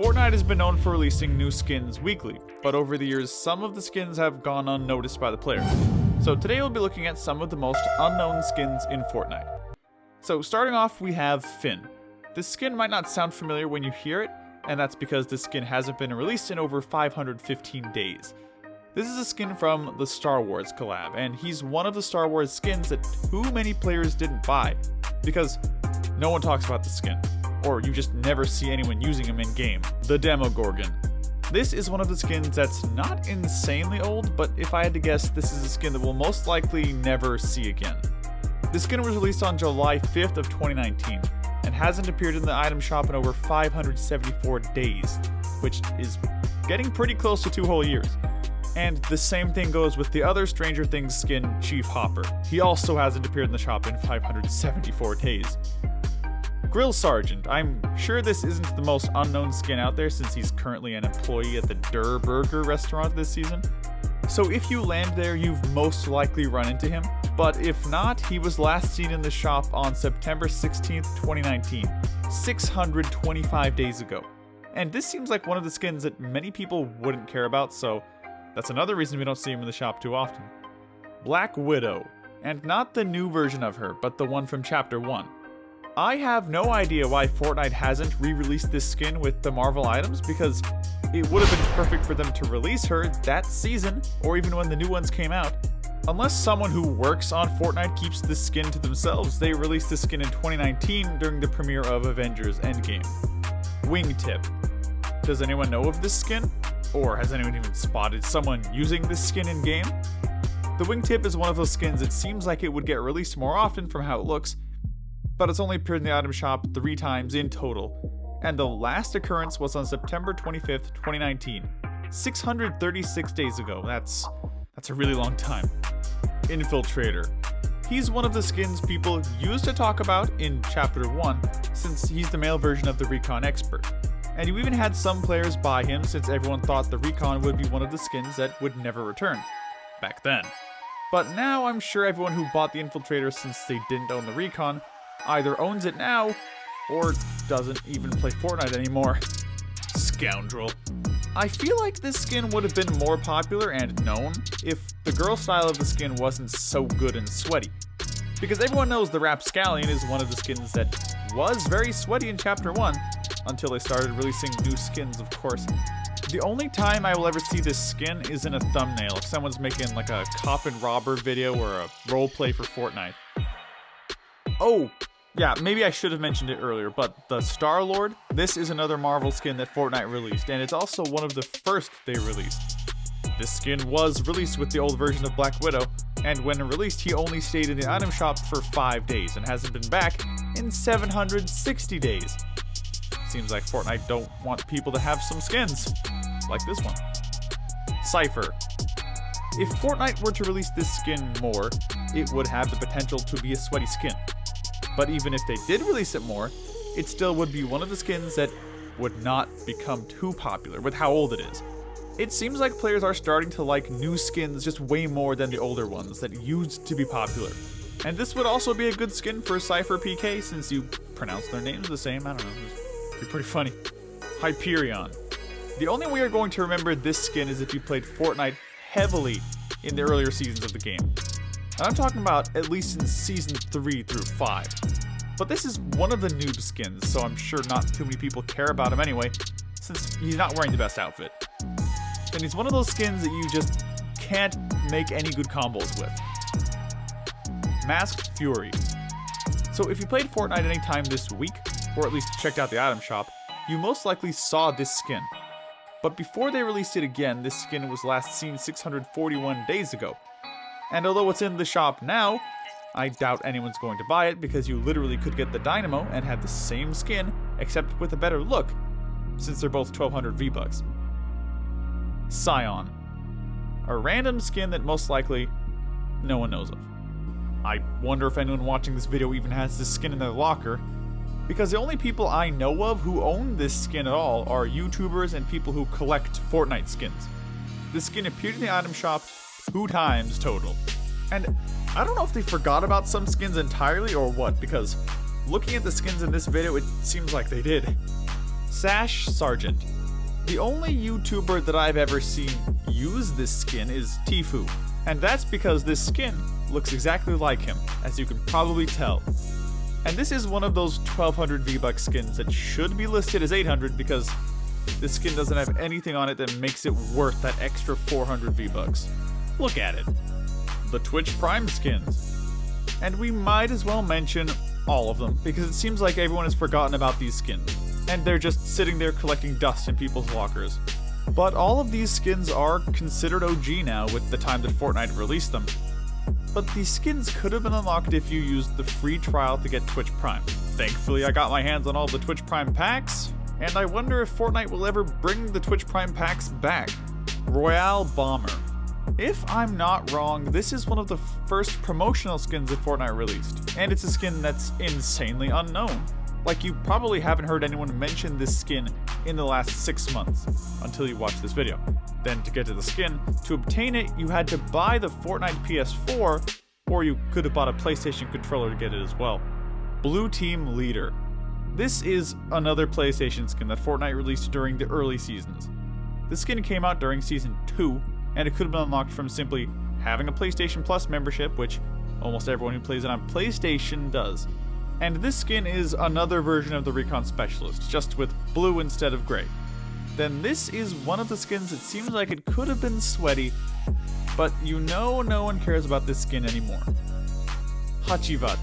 Fortnite has been known for releasing new skins weekly, but over the years some of the skins have gone unnoticed by the player. So today we'll be looking at some of the most unknown skins in Fortnite. So starting off we have Finn. This skin might not sound familiar when you hear it, and that's because this skin hasn't been released in over 515 days. This is a skin from the Star Wars collab, and he's one of the Star Wars skins that too many players didn't buy, because no one talks about the skin, or you just never see anyone using him in game. The Demogorgon. This is one of the skins that's not insanely old, but if I had to guess, this is a skin that we'll most likely never see again. This skin was released on July 5th of 2019, and hasn't appeared in the item shop in over 574 days, which is getting pretty close to 2 whole years. And the same thing goes with the other Stranger Things skin, Chief Hopper. He also hasn't appeared in the shop in 574 days. Grill Sergeant. I'm sure this isn't the most unknown skin out there since he's currently an employee at the Der Burger restaurant this season. So if you land there, you've most likely run into him. But if not, he was last seen in the shop on September 16th, 2019, 625 days ago. And this seems like one of the skins that many people wouldn't care about, so that's another reason we don't see him in the shop too often. Black Widow. And not the new version of her, but the one from Chapter 1. I have no idea why Fortnite hasn't re-released this skin with the Marvel items, because it would have been perfect for them to release her that season, or even when the new ones came out. Unless someone who works on Fortnite keeps this skin to themselves, they released this skin in 2019 during the premiere of Avengers Endgame. Wingtip. Does anyone know of this skin? Or has anyone even spotted someone using this skin in game? The Wingtip is one of those skins that seems like it would get released more often from how it looks, but it's only appeared in the item shop 3 times in total, and the last occurrence was on September 25th, 2019, 636 days ago. That's a really long time. Infiltrator. He's one of the skins people used to talk about in Chapter 1, since he's the male version of the Recon Expert. And you even had some players buy him since everyone thought the Recon would be one of the skins that would never return, back then. But now I'm sure everyone who bought the Infiltrator since they didn't own the Recon either owns it now, or doesn't even play Fortnite anymore. Scoundrel. I feel like this skin would have been more popular and known if the girl style of the skin wasn't so good and sweaty. Because everyone knows the Rapscallion is one of the skins that was very sweaty in Chapter 1, until they started releasing new skins, of course. The only time I will ever see this skin is in a thumbnail, if someone's making like a cop and robber video or a roleplay for Fortnite. Oh, yeah, maybe I should have mentioned it earlier, but the Star-Lord, this is another Marvel skin that Fortnite released, and it's also one of the first they released. This skin was released with the old version of Black Widow, and when released he only stayed in the item shop for 5 days and hasn't been back in 760 days. Seems like Fortnite don't want people to have some skins, like this one. CIPHER. If Fortnite were to release this skin more, it would have the potential to be a sweaty skin. But even if they did release it more, it still would be one of the skins that would not become too popular with how old it is. It seems like players are starting to like new skins just way more than the older ones that used to be popular. And this would also be a good skin for CIPHER PK since you pronounce their names the same, I don't know. Be pretty funny. HYPERION. The only way you're going to remember this skin is if you played Fortnite heavily in the earlier seasons of the game. And I'm talking about at least in Season 3 through 5. But this is one of the noob skins, so I'm sure not too many people care about him anyway, since he's not wearing the best outfit. And he's one of those skins that you just can't make any good combos with. Masked Fury. So if you played Fortnite anytime this week, or at least checked out the item shop, you most likely saw this skin. But before they released it again, this skin was last seen 641 days ago. And although it's in the shop now, I doubt anyone's going to buy it because you literally could get the Dynamo and have the same skin, except with a better look, since they're both 1200 V-Bucks. PSION. A random skin that most likely no one knows of. I wonder if anyone watching this video even has this skin in their locker, because the only people I know of who own this skin at all are YouTubers and people who collect Fortnite skins. This skin appeared in the item shop 2 times total. And I don't know if they forgot about some skins entirely or what, because looking at the skins in this video, it seems like they did. SASH Sergeant. The only YouTuber that I've ever seen use this skin is Tfue, and that's because this skin looks exactly like him, as you can probably tell. And this is one of those 1200 V-Bucks skins that should be listed as 800 because this skin doesn't have anything on it that makes it worth that extra 400 V-Bucks. Look at it. The Twitch Prime skins. And we might as well mention all of them, because it seems like everyone has forgotten about these skins, and they're just sitting there collecting dust in people's lockers. But all of these skins are considered OG now with the time that Fortnite released them. But these skins could have been unlocked if you used the free trial to get Twitch Prime. Thankfully I got my hands on all the Twitch Prime packs, and I wonder if Fortnite will ever bring the Twitch Prime packs back. ROYALE Bomber. If I'm not wrong, this is one of the first promotional skins that Fortnite released, and it's a skin that's insanely unknown. Like, you probably haven't heard anyone mention this skin in the last 6 months, until you watch this video. Then to get to the skin, to obtain it, you had to buy the Fortnite PS4, or you could have bought a PlayStation controller to get it as well. Blue Team Leader. This is another PlayStation skin that Fortnite released during the early seasons. This skin came out during Season 2, and it could have been unlocked from simply having a PlayStation Plus membership, which almost everyone who plays it on PlayStation does. And this skin is another version of the Recon Specialist, just with blue instead of gray. Then this is one of the skins that seems like it could have been sweaty, but you know no one cares about this skin anymore. HACIVAT.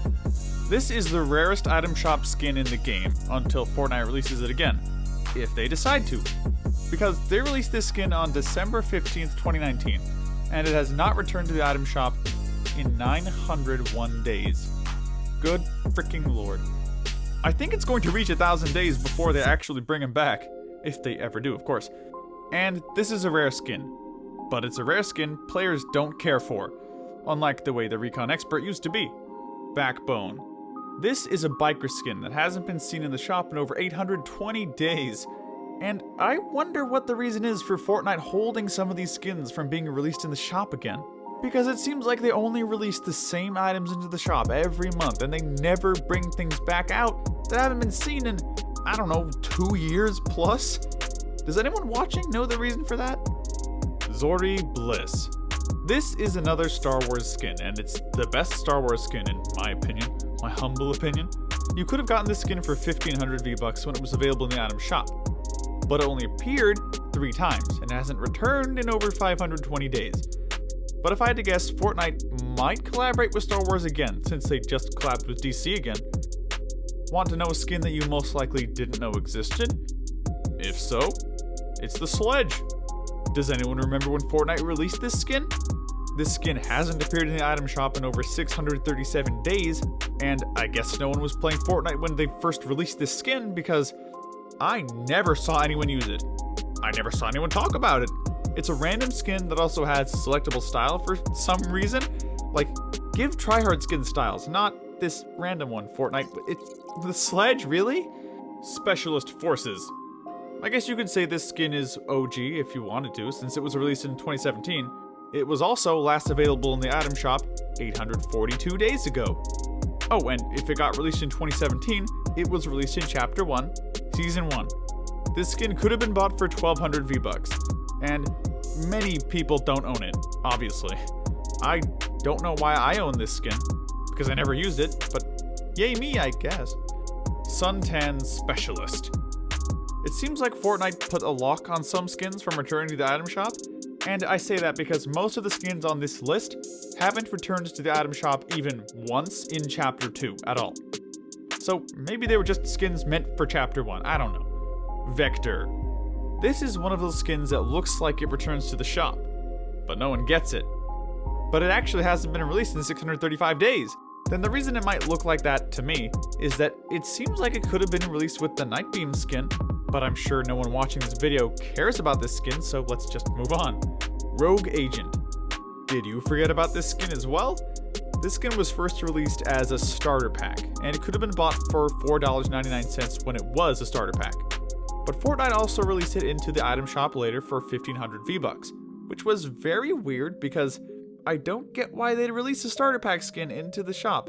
This is the rarest item shop skin in the game until Fortnite releases it again, if they decide to. Because they released this skin on December 15th, 2019, and it has not returned to the item shop in 901 days. Good freaking lord. I think it's going to reach 1,000 days before they actually bring him back. If they ever do, of course. And this is a rare skin. But it's a rare skin players don't care for, unlike the way the Recon Expert used to be. Backbone. This is a biker skin that hasn't been seen in the shop in over 820 days. And I wonder what the reason is for Fortnite holding some of these skins from being released in the shop again. Because it seems like they only release the same items into the shop every month, and they never bring things back out that haven't been seen in, I don't know, 2 years plus? Does anyone watching know the reason for that? Zori Bliss. This is another Star Wars skin, and it's the best Star Wars skin in my opinion, my humble opinion. You could have gotten this skin for 1,500 V-Bucks when it was available in the item shop, but it only appeared 3 times and hasn't returned in over 520 days. But if I had to guess, Fortnite might collaborate with Star Wars again, since they just collabed with DC again. Want to know a skin that you most likely didn't know existed? If so, it's the SLEDGE. Does anyone remember when Fortnite released this skin? This skin hasn't appeared in the item shop in over 637 days, and I guess no one was playing Fortnite when they first released this skin because I never saw anyone use it. I never saw anyone talk about it. It's a random skin that also has selectable style for some reason. Like, give tryhard skin styles, not this random one, Fortnite. It's the SLEDGE, really? Specialist Forces. I guess you could say this skin is OG if you wanted to, since it was released in 2017. It was also last available in the item shop 842 days ago. Oh, and if it got released in 2017, it was released in Chapter 1, Season 1. This skin could have been bought for 1,200 V-Bucks, and many people don't own it, obviously. I don't know why I own this skin, because I never used it, but yay me, I guess. SUNTAN Specialist. It seems like Fortnite put a lock on some skins from returning to the item shop, and I say that because most of the skins on this list haven't returned to the item shop even once in Chapter 2 at all. So maybe they were just skins meant for Chapter 1, I don't know. Vector. This is one of those skins that looks like it returns to the shop, but no one gets it. But it actually hasn't been released in 635 days. Then the reason it might look like that to me is that it seems like it could have been released with the Nightbeam skin, but I'm sure no one watching this video cares about this skin, so let's just move on. Rogue Agent. Did you forget about this skin as well? This skin was first released as a starter pack, and it could have been bought for $4.99 when it was a starter pack. But Fortnite also released it into the item shop later for 1,500 V-Bucks, which was very weird because I don't get why they'd release a starter pack skin into the shop.